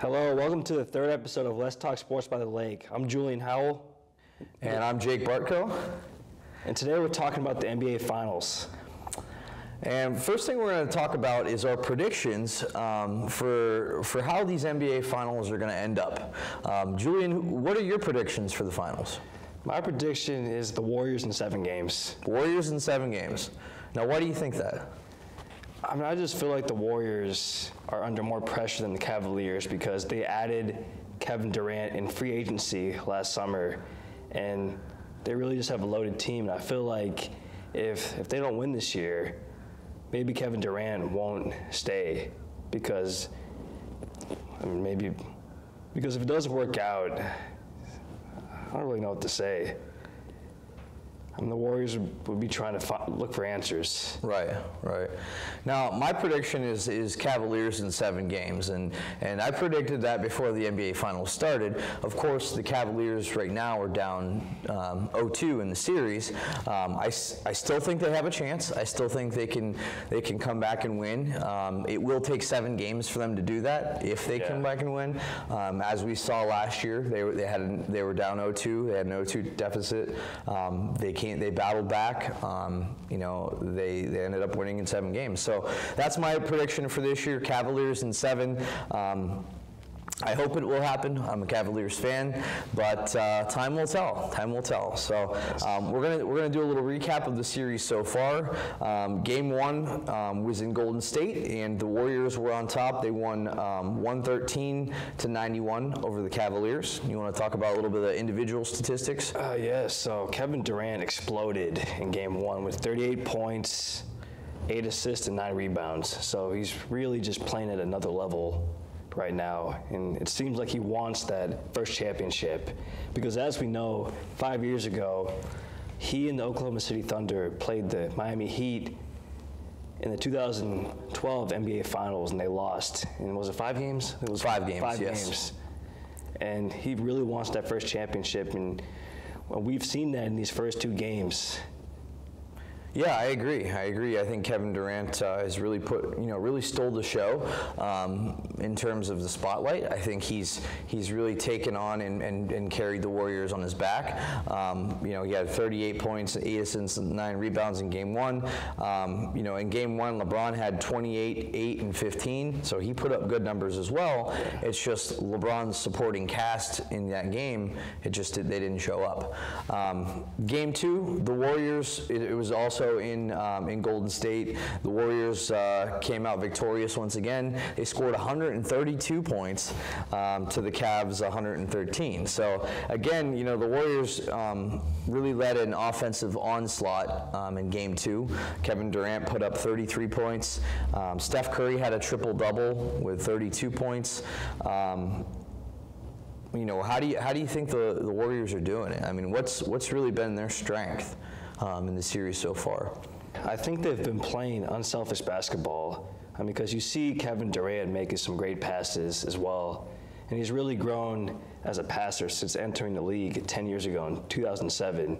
Hello, welcome to the third episode of Let's Talk Sports by the Lake. I'm Julian Howell. And I'm Jake Bartko. And today we're talking about the NBA Finals. And first thing we're going to talk about is our predictions for how these NBA Finals are going to end up. Julian, what are your predictions for the Finals? My prediction is the Warriors in 7 games. Warriors in 7 games. Now, why do you think that? I mean, I just feel like the Warriors are under more pressure than the Cavaliers because they added Kevin Durant in free agency last summer, and they really just have a loaded team. And I feel like if they don't win this year, maybe Kevin Durant won't stay because if it doesn't work out, I don't really know what to say. I mean, the Warriors would be trying to look for answers. Right. Now, my prediction is Cavaliers in 7 games, and I predicted that before the NBA Finals started. Of course, the Cavaliers right now are down 0-2 in the series. I still think they have a chance. I still think they can come back and win. It will take 7 games for them to do that if they come back and win. As we saw last year, they were down 0-2. They had an 0-2 deficit. They battled back. They ended up winning in 7 games. So that's my prediction for this year: Cavaliers in 7. I hope it will happen. I'm a Cavaliers fan, but time will tell. Time will tell. So we're gonna do a little recap of the series so far. Game 1 was in Golden State, and the Warriors were on top. They won 113-91 over the Cavaliers. You want to talk about a little bit of the individual statistics? Yes. So Kevin Durant exploded in Game 1 with 38 points, 8 assists, and 9 rebounds. So he's really just playing at another level right now, and it seems like he wants that first championship because, as we know, 5 years ago he and the Oklahoma City Thunder played the Miami Heat in the 2012 NBA Finals, and they lost. And was it 5 games? It was 5 games. 5 yes. games. And he really wants that first championship, and we've seen that in these first 2 games. Yeah, I agree. I think Kevin Durant has really really stole the show in terms of the spotlight. I think he's really taken on and carried the Warriors on his back. He had 38 points, 8 assists, and 9 rebounds in Game 1. In Game 1, LeBron had 28, 8, and 15, so he put up good numbers as well. It's just LeBron's supporting cast in that game. They didn't show up. Game 2, the Warriors. It was also in Golden State. The Warriors came out victorious once again. They scored 132 points to the Cavs 113. So again, the Warriors really led an offensive onslaught in Game 2. Kevin Durant put up 33 points. Steph Curry had a triple-double with 32 points. How do you think the Warriors are doing it? I mean, what's really been their strength in the series so far? I think they've been playing unselfish basketball. Because you see Kevin Durant making some great passes as well, and he's really grown as a passer since entering the league 10 years ago in 2007.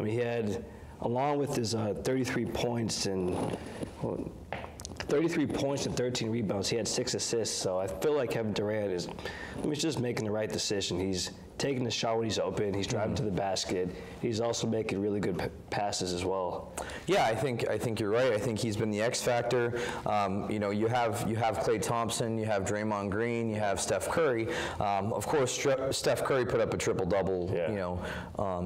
He had, along with his 33 points and 13 rebounds, he had 6 assists. So I feel like Kevin Durant is just making the right decision. He's taking the shot when he's open. He's driving to the basket. He's also making really good passes as well. Yeah, I think you're right. I think he's been the X factor. You have Klay Thompson, you have Draymond Green, you have Steph Curry. Of course, Steph Curry put up a triple-double,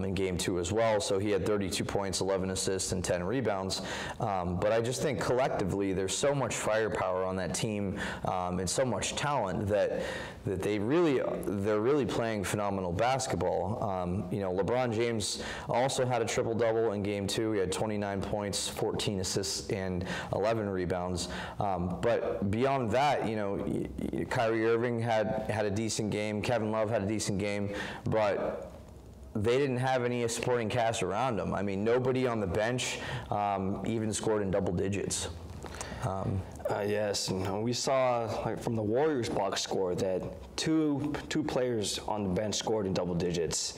in Game 2 as well. So he had 32 points, 11 assists, and 10 rebounds. But I just think collectively there's so much firepower on that team and so much talent that they're really playing phenomenal basketball. LeBron James also had a triple-double in Game 2. He had 29 points, 14 assists, and 11 rebounds. But beyond that, Kyrie Irving had a decent game. Kevin Love had a decent game, but they didn't have any supporting cast around them. Nobody on the bench even scored in double digits. Yes, and we saw from the Warriors box score that two players on the bench scored in double digits,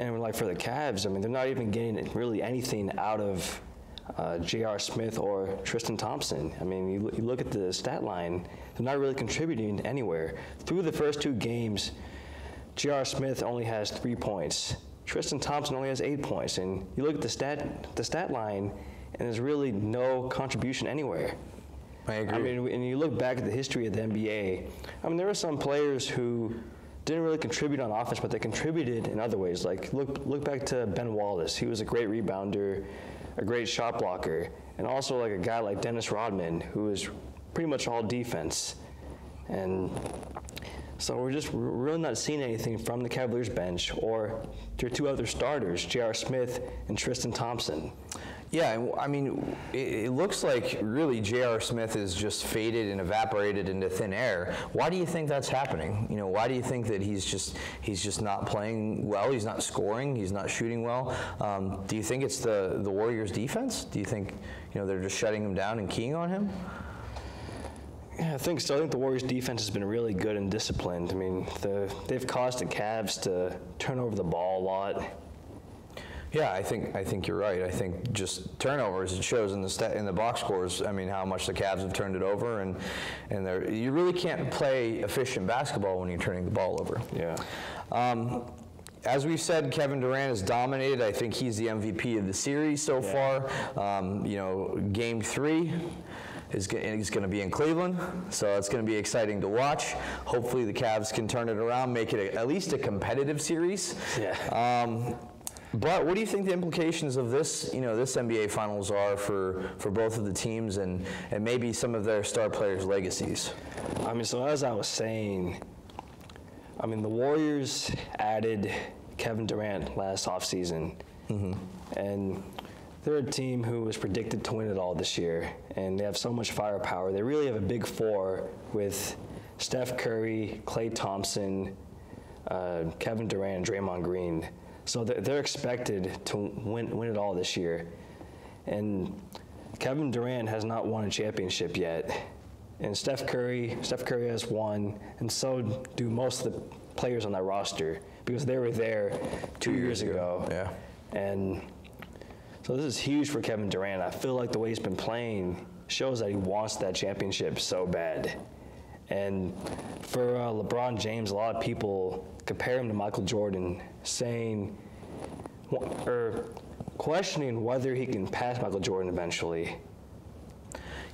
and for the Cavs, they're not even getting really anything out of J.R. Smith or Tristan Thompson. I mean, you look at the stat line, they're not really contributing anywhere. Through the first 2 games, J.R. Smith only has 3 points. Tristan Thompson only has 8 points. And you look at the stat line, and there's really no contribution anywhere. I agree. I mean, and you look back at the history of the NBA, I mean, there were some players who didn't really contribute on offense, but they contributed in other ways. Like, look back to Ben Wallace. He was a great rebounder, a great shot blocker, and also like a guy like Dennis Rodman, who is pretty much all defense. And so we're really not seeing anything from the Cavaliers bench or their 2 other starters, J.R. Smith and Tristan Thompson. Yeah, I mean, it looks like really J.R. Smith is just faded and evaporated into thin air. Why do you think that's happening? You know, why do you think that he's just not playing well? He's not scoring. He's not shooting well. Do you think it's the Warriors' defense? Do you think they're just shutting him down and keying on him? Yeah, I think so. I think the Warriors' defense has been really good and disciplined. I mean, they've caused the Cavs to turn over the ball a lot. Yeah, I think you're right. I think just turnovers, it shows in the box scores. I mean, how much the Cavs have turned it over, and you really can't play efficient basketball when you're turning the ball over. Yeah. As we've said, Kevin Durant has dominated. I think he's the MVP of the series so far. Game 3 is going to be in Cleveland, so it's going to be exciting to watch. Hopefully, the Cavs can turn it around, make it at least a competitive series. Yeah. But what do you think the implications of this NBA Finals are for both of the teams and maybe some of their star players' legacies? I mean, so as I was saying, I mean, the Warriors added Kevin Durant last offseason, and they're a team who was predicted to win it all this year, and they have so much firepower. They really have a big 4 with Steph Curry, Klay Thompson, Kevin Durant, and Draymond Green. So they're expected to win it all this year. And Kevin Durant has not won a championship yet. And Steph Curry has won, and so do most of the players on that roster because they were there 2 years ago. Yeah. And so this is huge for Kevin Durant. I feel like the way he's been playing shows that he wants that championship so bad. And for LeBron James, a lot of people compare him to Michael Jordan, saying or questioning whether he can pass Michael Jordan eventually.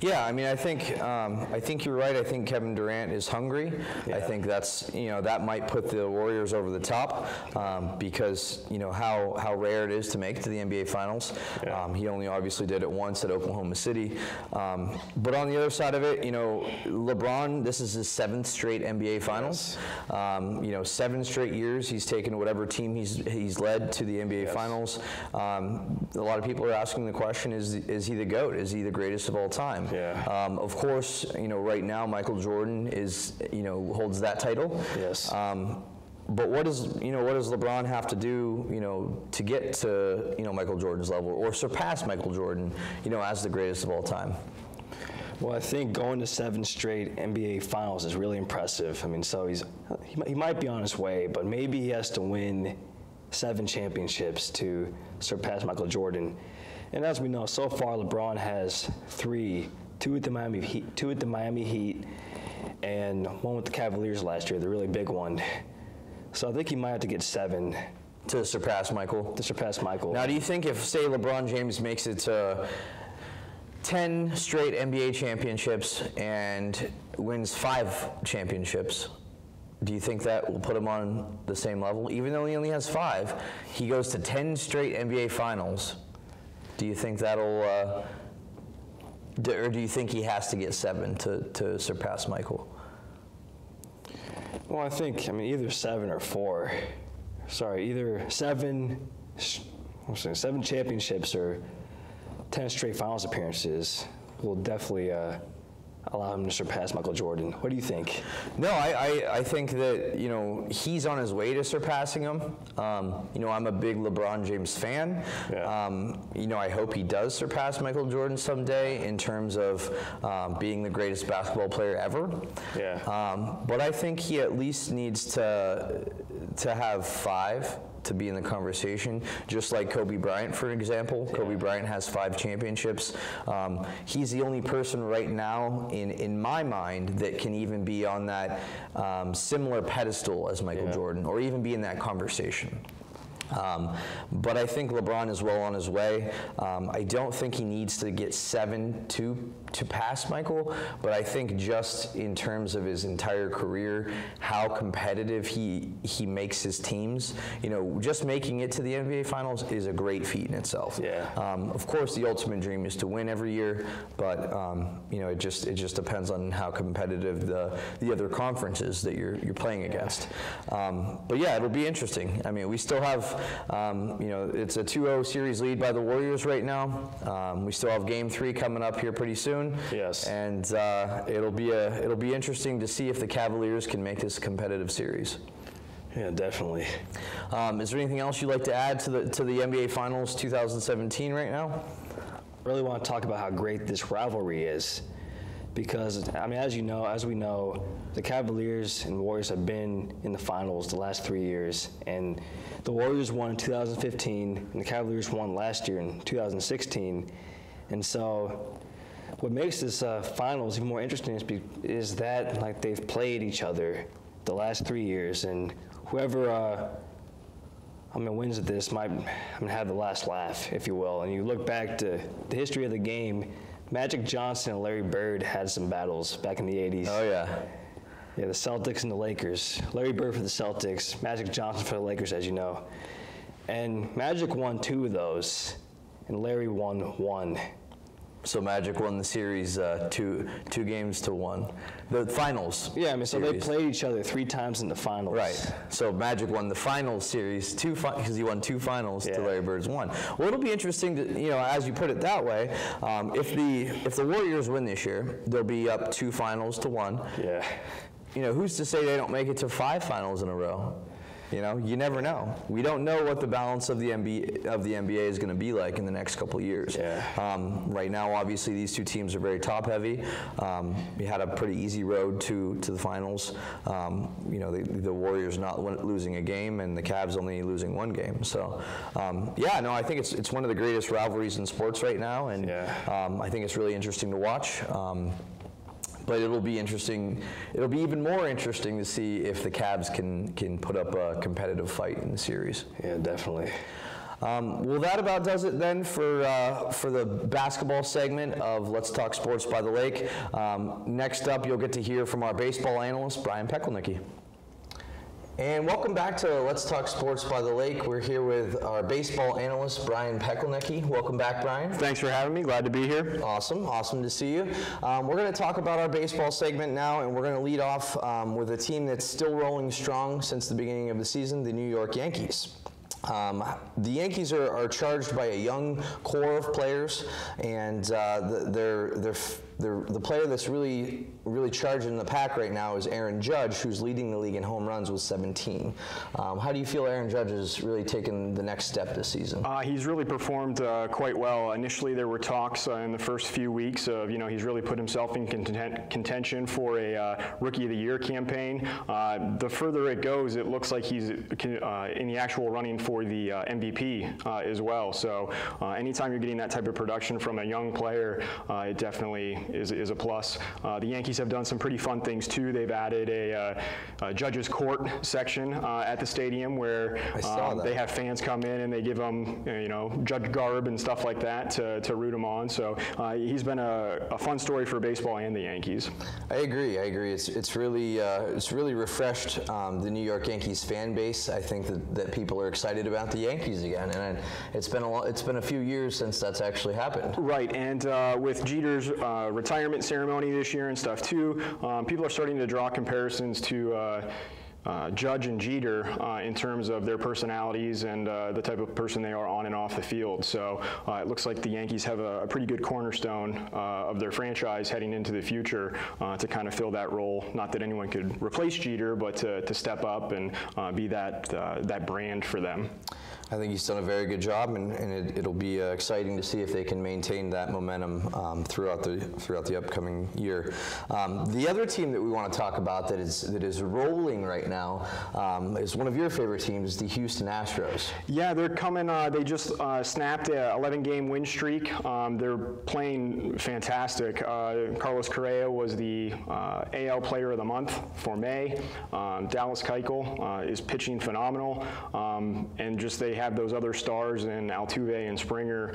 Yeah, I mean, I think you're right. I think Kevin Durant is hungry. Yeah. I think that's that might put the Warriors over the top because how rare it is to make it to the NBA Finals. Yeah. He only obviously did it once at Oklahoma City. But on the other side of it, LeBron, this is his 7th straight NBA Finals. Yes. 7 straight years he's taken whatever team he's led to the NBA yes. Finals. A lot of people are asking the question: Is he the GOAT? Is he the greatest of all time? Yeah. Of course, right now Michael Jordan is, holds that title. Yes. But what does LeBron have to do, to get to, Michael Jordan's level or surpass Michael Jordan, as the greatest of all time? Well, I think going to 7 straight NBA Finals is really impressive. I mean, so he might be on his way, but maybe he has to win 7 championships to surpass Michael Jordan. And as we know, so far LeBron has 3, 2 at the Miami Heat, and 1 with the Cavaliers last year, the really big one. So I think he might have to get 7 to surpass Michael. Now, do you think if, say, LeBron James makes it to 10 straight NBA championships and wins 5 championships, do you think that will put him on the same level? Even though he only has 5, he goes to 10 straight NBA Finals. Do you think that'll, or do you think he has to get 7 to surpass Michael? Well, I think, either 7 or 4. Sorry, either 7 championships or 10 straight finals appearances will definitely allow him to surpass Michael Jordan. What do you think? No, I think that, he's on his way to surpassing him. I'm a big LeBron James fan. Yeah. I hope he does surpass Michael Jordan someday in terms of being the greatest basketball player ever. Yeah. But I think he at least needs to to have 5 to be in the conversation, just like Kobe Bryant, for example. Yeah. Kobe Bryant has 5 championships. He's the only person right now in my mind that can even be on that similar pedestal as Michael Jordan, or even be in that conversation. But I think LeBron is well on his way. I don't think he needs to get 7 to pass Michael, but I think just in terms of his entire career, how competitive he makes his teams, just making it to the NBA Finals is a great feat in itself. Yeah. Of course, the ultimate dream is to win every year, but it just depends on how competitive the other conferences that you're playing against. But yeah, it'll be interesting. I mean, we still have. It's a 2-0 series lead by the Warriors right now. We still have Game 3 coming up here pretty soon. Yes. And it'll be interesting to see if the Cavaliers can make this a competitive series. Yeah, definitely. Is there anything else you'd like to add to the NBA Finals 2017 right now? I really want to talk about how great this rivalry is. Because, I mean, as we know, the Cavaliers and Warriors have been in the finals the last 3 years. And the Warriors won in 2015, and the Cavaliers won last year in 2016. And so what makes this finals even more interesting is that they've played each other the last 3 years. And whoever wins at this might have the last laugh, if you will. And you look back to the history of the game, Magic Johnson and Larry Bird had some battles back in the 80s. Oh, yeah. Yeah, the Celtics and the Lakers. Larry Bird for the Celtics, Magic Johnson for the Lakers, as you know. And Magic won 2 of those, and Larry won 1. So Magic won the series 2 games to 1. The finals. Yeah, I mean, so series. They played each other 3 times in the finals. Right. So Magic won the finals series because he won 2 finals to Larry Bird's 1. Well, it'll be interesting to, as you put it that way. If the Warriors win this year, they'll be up 2 finals to 1. Yeah. Who's to say they don't make it to 5 finals in a row? You never know. We don't know what the balance of the NBA is going to be like in the next couple of years. Yeah. Right now, obviously, these 2 teams are very top-heavy. We had a pretty easy road to the finals. The Warriors not losing a game, and the Cavs only losing 1 game. So, I think it's one of the greatest rivalries in sports right now, and I think it's really interesting to watch. But it'll be interesting. It'll be even more interesting to see if the Cavs can put up a competitive fight in the series. Yeah, definitely. Well, that about does it then for the basketball segment of Let's Talk Sports by the Lake. Next up, you'll get to hear from our baseball analyst, Brian Pekelnicki. And welcome back to Let's Talk Sports by the Lake. We're here with our baseball analyst, Brian Pekelnicki. Welcome back, Brian. Thanks for having me. Glad to be here. Awesome to see you. We're going to talk about our baseball segment now, and we're going to lead off with a team that's still rolling strong since the beginning of the season, the New York Yankees. The Yankees are charged by a young core of players, and the player that's really charging the pack right now is Aaron Judge, who's leading the league in home runs with 17. How do you feel Aaron Judge has really taken the next step this season? He's really performed quite well. Initially, there were talks in the first few weeks of, he's really put himself in contention for a Rookie of the Year campaign. The further it goes, it looks like he's in the actual running for the MVP as well. So anytime you're getting that type of production from a young player, it definitely is a plus. The Yankees have done some pretty fun things too. They've added a judges court section at the stadium where they have fans come in and they give them judge garb and stuff like that to root them on. So he's been a fun story for baseball and the Yankees. I agree. It's really refreshed the New York Yankees fan base. I think that people are excited about the Yankees again, and it's been a few years since that's actually happened. Right, and with Jeter's retirement ceremony this year and stuff too, people are starting to draw comparisons to Judge and Jeter in terms of their personalities and the type of person they are on and off the field. So it looks like the Yankees have a pretty good cornerstone of their franchise heading into the future to kind of fill that role. Not that anyone could replace Jeter, but to step up and be that brand for them. I think he's done a very good job, and it'll be exciting to see if they can maintain that momentum throughout the upcoming year. The other team that we want to talk about that is rolling right now is one of your favorite teams, the Houston Astros. Yeah, they're coming. They just snapped a 11-game win streak. They're playing fantastic. Carlos Correa was the AL Player of the Month for May. Dallas Keuchel is pitching phenomenal, and just they have those other stars in Altuve and Springer.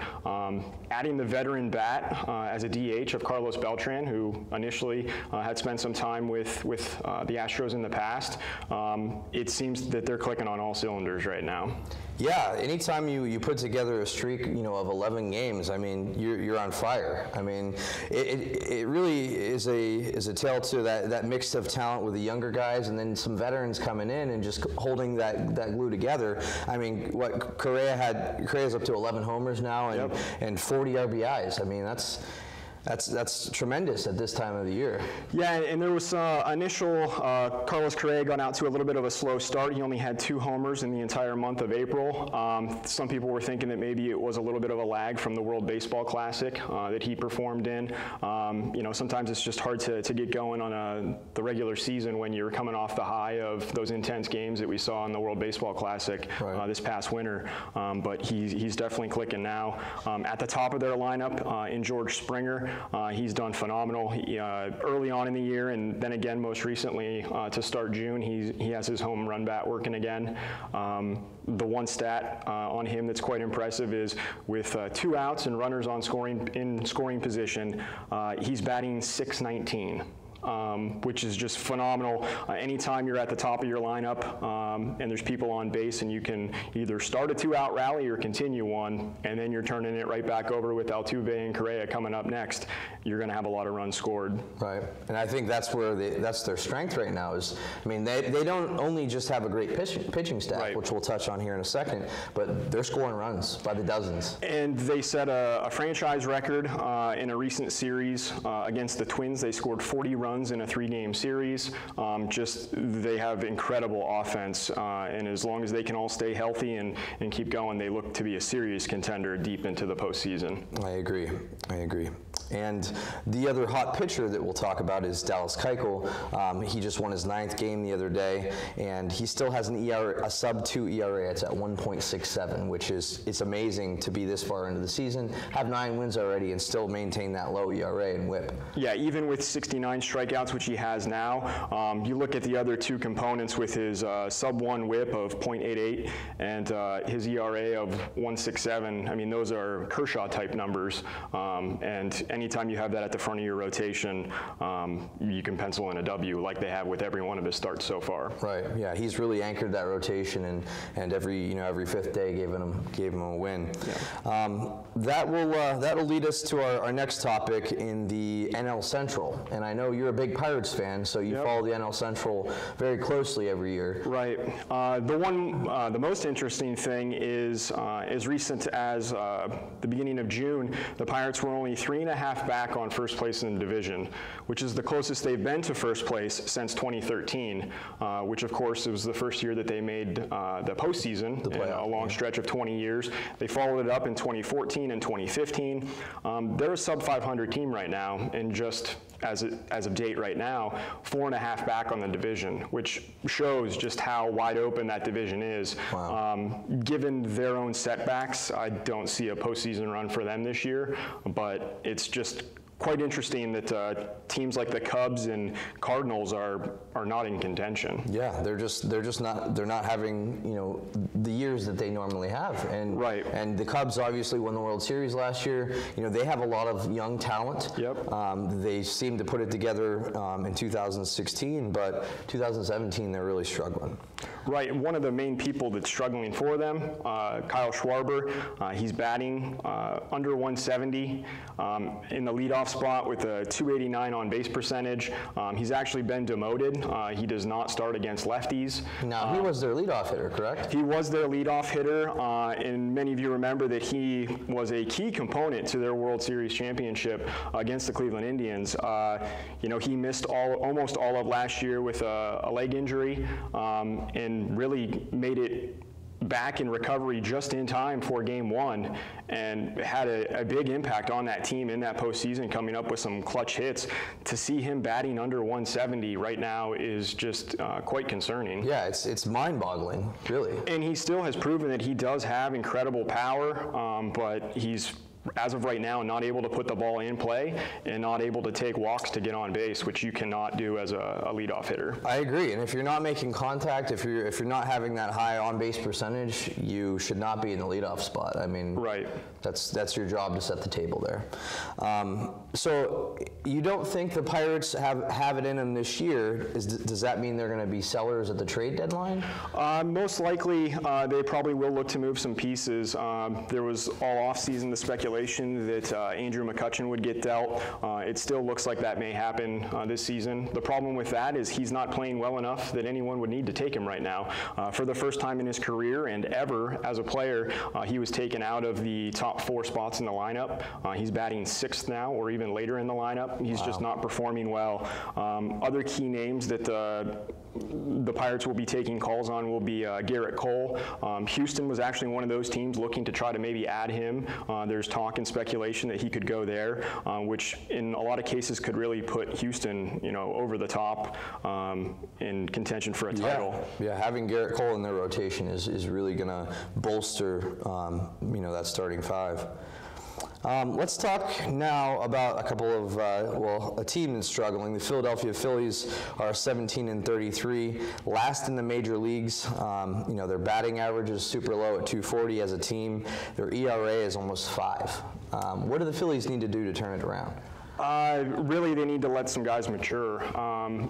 Adding the veteran bat as a DH of Carlos Beltran, who initially had spent some time with the Astros in the past. It seems that they're clicking on all cylinders right now. Yeah, anytime you put together a streak, of 11 games, I mean, you're on fire. I mean, it really is a tale to that mix of talent with the younger guys and then some veterans coming in and just holding that glue together. I mean, what Correa's up to 11 homers now and 40 RBIs. I mean, that's tremendous at this time of the year. Yeah, and there was initial, Carlos Correa got out to a little bit of a slow start. He only had 2 homers in the entire month of April. Some people were thinking that maybe it was a little bit of a lag from the World Baseball Classic that he performed in. Sometimes it's just hard to get going on the regular season when you're coming off the high of those intense games that we saw in the World Baseball Classic this past winter. But he's definitely clicking now. At the top of their lineup in George Springer, he's done phenomenal early on in the year, and then again most recently to start June, he has his home run bat working again. The one stat on him that's quite impressive is with 2 outs and runners on scoring position, he's batting .619. Which is just phenomenal. Anytime you're at the top of your lineup and there's people on base and you can either start a 2-out rally or continue one, and then you're turning it right back over with Altuve and Correa coming up next, you're going to have a lot of runs scored. Right, and I think that's where that's their strength right now is, I mean, they don't only just have a great pitching staff, which we'll touch on here in a second, but they're scoring runs by the dozens. And they set a franchise record in a recent series against the Twins. They scored 40 runs in a 3-game series. They have incredible offense, and as long as they can all stay healthy and keep going, they look to be a serious contender deep into the postseason. I agree. And the other hot pitcher that we'll talk about is Dallas Keuchel. He just won his 9th game the other day, and he still has a sub-2 ERA. It's at 1.67, which it's amazing to be this far into the season, have 9 wins already, and still maintain that low ERA and WHIP. Yeah, even with 69 strikeouts, which he has now, you look at the other 2 components with his sub-1 WHIP of .88 and his ERA of 1.67. I mean, those are Kershaw-type numbers, and anytime you have that at the front of your rotation, you can pencil in a W like they have with every one of his starts so far. Right. Yeah, he's really anchored that rotation, and every 5th day gave him a win. Yeah. That'll lead us to our next topic in the NL Central, and I know you're a big Pirates fan, so you follow the NL Central very closely every year. Right. The most interesting thing is as recent as the beginning of June, the Pirates were only 3.5 back on first place in the division, which is the closest they've been to first place since 2013, which of course was the first year that they made the postseason in a long stretch of 20 years. They followed it up in 2014 and 2015. They're a sub-500 team right now, and just as of date right now, 4.5 back on the division, which shows just how wide open that division is. Wow. Given their own setbacks, I don't see a postseason run for them this year, but it's just quite interesting that teams like the Cubs and Cardinals are not in contention. Yeah, they're not having the years that they normally have. And and the Cubs obviously won the World Series last year. They have a lot of young talent. Yep. They seemed to put it together in 2016, but 2017 they're really struggling. Right, and one of the main people that's struggling for them, Kyle Schwarber, he's batting under 170 in the leadoff spot with a 289 on base percentage. He's actually been demoted. He does not start against lefties. Now, he was their leadoff hitter, correct? He was their leadoff hitter, and many of you remember that he was a key component to their World Series championship against the Cleveland Indians. He missed almost all of last year with a leg injury, and really made it back in recovery just in time for game one and had a big impact on that team in that postseason, coming up with some clutch hits. To see him batting under 170 right now is just quite concerning. Yeah, it's mind-boggling, really. And he still has proven that he does have incredible power, but he's, as of right now, not able to put the ball in play and not able to take walks to get on base, which you cannot do as a leadoff hitter. I agree, and if you're not making contact, if you're not having that high on-base percentage, you should not be in the leadoff spot. I mean, right. That's your job to set the table there. So you don't think the Pirates have it in them this year? Does that mean they're going to be sellers at the trade deadline? Most likely, they probably will look to move some pieces. There was all offseason the speculation that Andrew McCutchen would get dealt. It still looks like that may happen this season. The problem with that is he's not playing well enough that anyone would need to take him right now. For the first time in his career and ever as a player, he was taken out of the top 4 spots in the lineup. He's batting 6th now, or even later in the lineup. He's just not performing well. Other key names that the Pirates will be taking calls on will be Garrett Cole. Houston was actually one of those teams looking to try to maybe add him. There's talk and speculation that he could go there, which in a lot of cases could really put Houston, over the top in contention for a title. Yeah, having Garrett Cole in their rotation is really going to bolster, that starting 5. Let's talk now about a couple of, a team that's struggling. The Philadelphia Phillies are 17-33, last in the major leagues. Their batting average is super low at 240 as a team. Their ERA is almost 5. What do the Phillies need to do to turn it around? Really, they need to let some guys mature.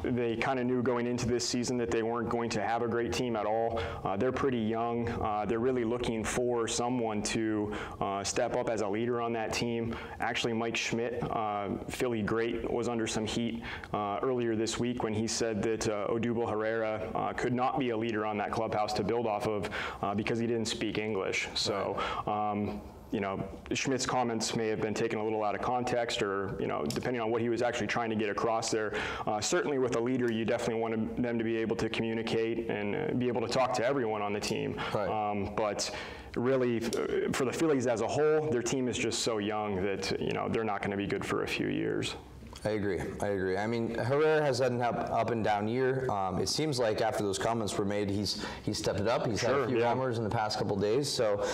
They kind of knew going into this season that they weren't going to have a great team at all. They're pretty young. They're really looking for someone to step up as a leader on that team. Actually, Mike Schmidt, Philly great, was under some heat earlier this week when he said that Odubel Herrera could not be a leader on that clubhouse to build off of because he didn't speak English. So. Schmidt's comments may have been taken a little out of context or, depending on what he was actually trying to get across there. Certainly with a leader, you definitely want them to be able to communicate and be able to talk to everyone on the team. Right. But really, for the Phillies as a whole, their team is just so young that, they're not going to be good for a few years. I agree. I mean, Herrera has had an up and down year. It seems like after those comments were made, he's stepped it up. He's had a few homers in the past couple days. So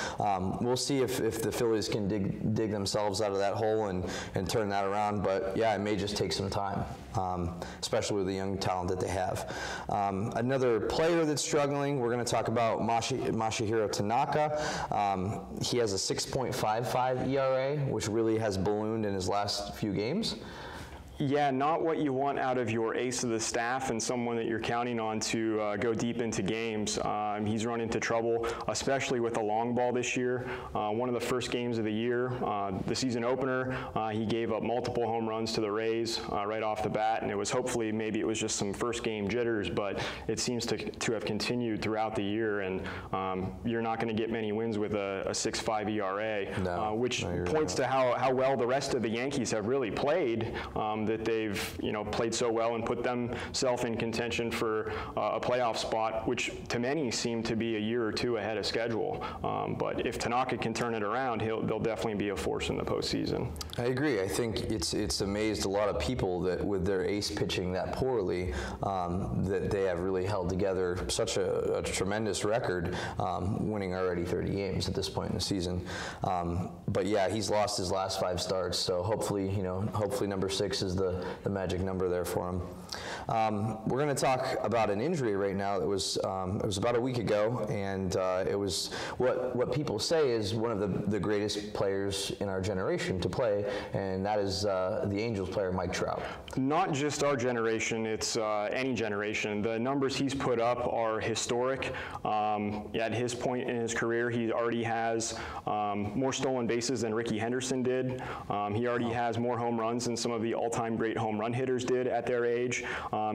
we'll see if the Phillies can dig themselves out of that hole and turn that around. But yeah, it may just take some time, especially with the young talent that they have. Another player that's struggling, we're going to talk about Masahiro Tanaka. He has a 6.55 ERA, which really has ballooned in his last few games. Yeah, not what you want out of your ace of the staff and someone that you're counting on to go deep into games. He's run into trouble, especially with the long ball this year. One of the first games of the year, the season opener, he gave up multiple home runs to the Rays right off the bat, and it was maybe it was just some first game jitters, but it seems to have continued throughout the year, and you're not going to get many wins with a 6.5 ERA, which points to how well the rest of the Yankees have really played. That they've played so well and put themselves in contention for a playoff spot, which to many seem to be a year or two ahead of schedule. But if Tanaka can turn it around, they'll definitely be a force in the postseason. I agree. I think it's amazed a lot of people that with their ace pitching that poorly, that they have really held together such a tremendous record, winning already 30 games at this point in the season. But yeah, he's lost his last 5 starts, so hopefully number 6 is the magic number there for him. We're going to talk about an injury right now that was it was about a week ago, and it was what people say is one of the greatest players in our generation to play, and that is the Angels player Mike Trout. Not just our generation, it's any generation. The numbers he's put up are historic. At his point in his career, he already has more stolen bases than Rickey Henderson did. He already has more home runs than some of the all-time great home run hitters did at their age.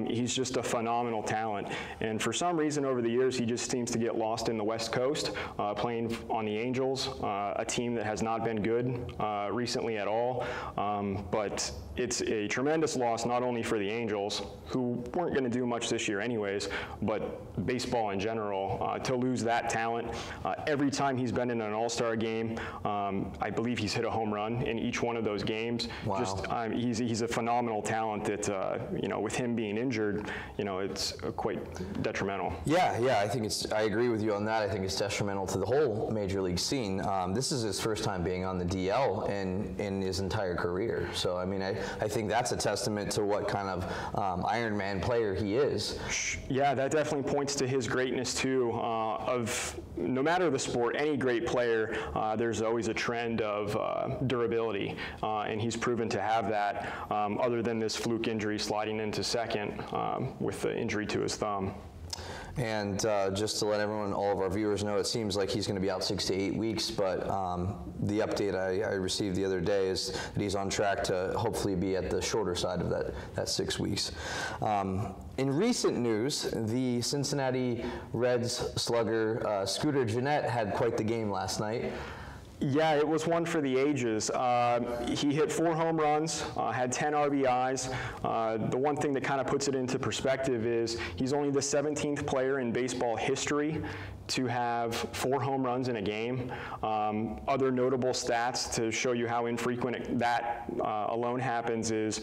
He's just a phenomenal talent. And for some reason over the years, he just seems to get lost in the West Coast, playing on the Angels, a team that has not been good recently at all. But it's a tremendous loss not only for the Angels, who weren't going to do much this year anyways, but baseball in general, to lose that talent. Every time he's been in an all-star game, I believe he's hit a home run in each one of those games. Wow. He's a phenomenal talent that, with him being injured, it's quite detrimental. Yeah, I agree with you on that. I think it's detrimental to the whole major league scene. This is his first time being on the DL in his entire career. So, I mean, I think that's a testament to what kind of Iron Man player he is. Yeah, that definitely points to his greatness too. Of no matter the sport, any great player, there's always a trend of durability, and he's proven to have that. Other than this fluke injury sliding into second with the injury to his thumb. And just to let everyone, all of our viewers know, it seems like he's going to be out 6 to 8 weeks, but the update I received the other day is that he's on track to hopefully be at the shorter side of that 6 weeks. In recent news, the Cincinnati Reds slugger Scooter Gennett had quite the game last night. Yeah, it was one for the ages. He hit 4 home runs, had 10 RBIs. The one thing that kind of puts it into perspective is he's only the 17th player in baseball history to have 4 home runs in a game. Other notable stats to show you how infrequent that alone happens is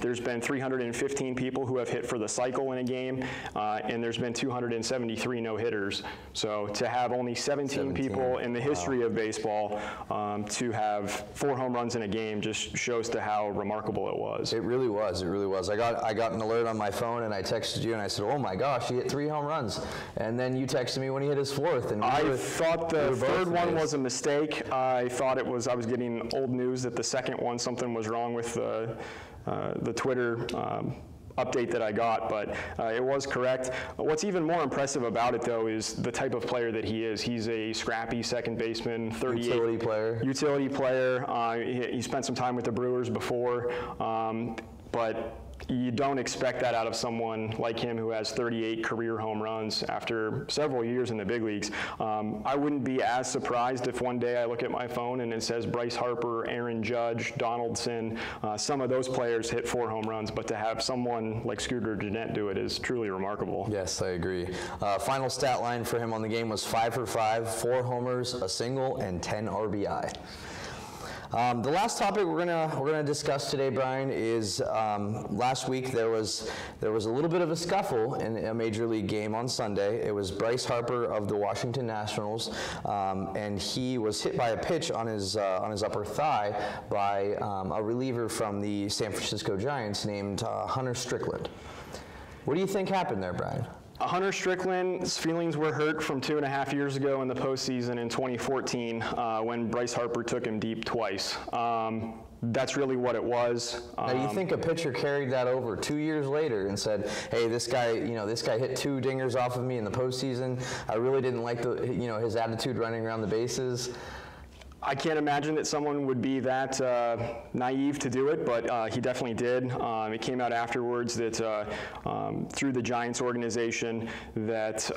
there's been 315 people who have hit for the cycle in a game, and there's been 273 no-hitters. So to have only 17 people in the history of baseball to have 4 home runs in a game just shows to how remarkable it was. It really was. It really was. I got an alert on my phone, and I texted you, and I said, "Oh my gosh, he hit 3 home runs!" And then you texted me when he hit his 4th. And I thought the third one was a mistake. I thought I was getting old news that the second one, something was wrong with the Twitter update that I got, but it was correct. What's even more impressive about it, though, is the type of player that he is. He's a scrappy second baseman, 38. Utility player. He spent some time with the Brewers before, but you don't expect that out of someone like him who has 38 career home runs after several years in the big leagues. I wouldn't be as surprised if one day I look at my phone and it says Bryce Harper, Aaron Judge, Donaldson, some of those players hit 4 home runs, but to have someone like Scooter Gennett do it is truly remarkable. Yes, I agree. Final stat line for him on the game was 5 for 5, 4 homers, a single, and 10 RBI. The last topic we're gonna discuss today, Brian, is last week there was a little bit of a scuffle in a major league game on Sunday. It was Bryce Harper of the Washington Nationals, and he was hit by a pitch on his upper thigh by a reliever from the San Francisco Giants named Hunter Strickland. What do you think happened there, Brian? Hunter Strickland's feelings were hurt from 2.5 years ago in the postseason in 2014 when Bryce Harper took him deep twice. That's really what it was. Now, you think a pitcher carried that over 2 years later and said, "Hey, this guy hit 2 dingers off of me in the postseason. I really didn't like his attitude running around the bases." I can't imagine that someone would be that naive to do it, but he definitely did. It came out afterwards that through the Giants organization that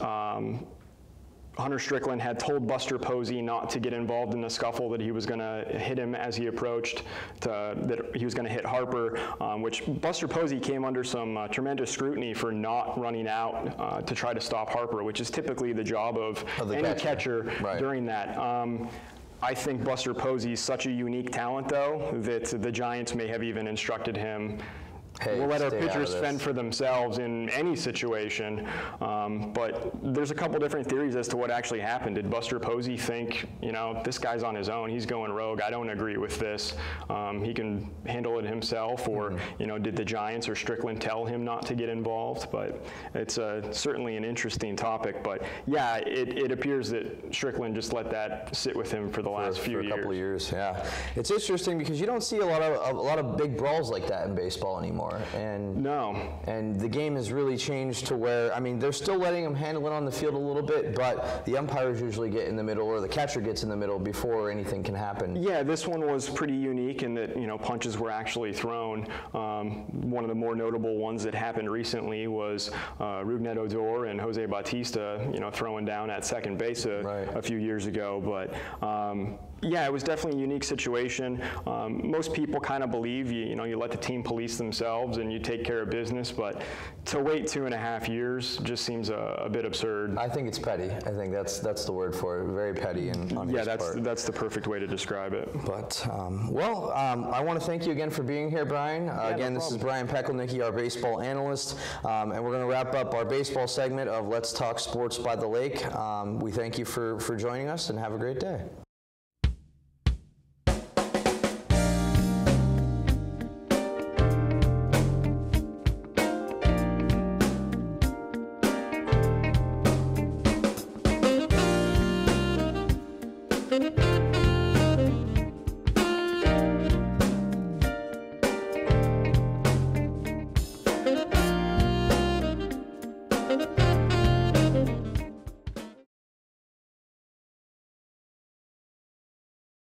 Hunter Strickland had told Buster Posey not to get involved in the scuffle, that he was going to hit him as he approached, that he was going to hit Harper, which Buster Posey came under some tremendous scrutiny for not running out to try to stop Harper, which is typically the job of any catcher right. during that. I think Buster Posey is such a unique talent, though, that the Giants may have even instructed him, "Hey, we'll let our pitchers fend for themselves in any situation." But there's a couple different theories as to what actually happened. Did Buster Posey think, this guy's on his own, he's going rogue, I don't agree with this, he can handle it himself, or did the Giants or Strickland tell him not to get involved? But it's certainly an interesting topic. But yeah, it appears that Strickland just let that sit with him for the last few years. For a couple of years, yeah. It's interesting because you don't see a lot of big brawls like that in baseball anymore. And the game has really changed to where, they're still letting them handle it on the field a little bit, but the umpires usually get in the middle, or the catcher gets in the middle before anything can happen. Yeah, this one was pretty unique in that, punches were actually thrown. One of the more notable ones that happened recently was Rougned Odor and Jose Bautista, throwing down at second base a few years ago. But Yeah, it was definitely a unique situation. Most people kind of believe you let the team police themselves and you take care of business, but to wait 2.5 years just seems a bit absurd. I think it's petty. I think that's the word for it. Very petty on his part. That's the perfect way to describe it. But I want to thank you again for being here, Brian. Again, this is Brian Pekelnicki, our baseball analyst, and we're going to wrap up our baseball segment of Let's Talk Sports by the Lake. We thank you for joining us, and have a great day. Thank you.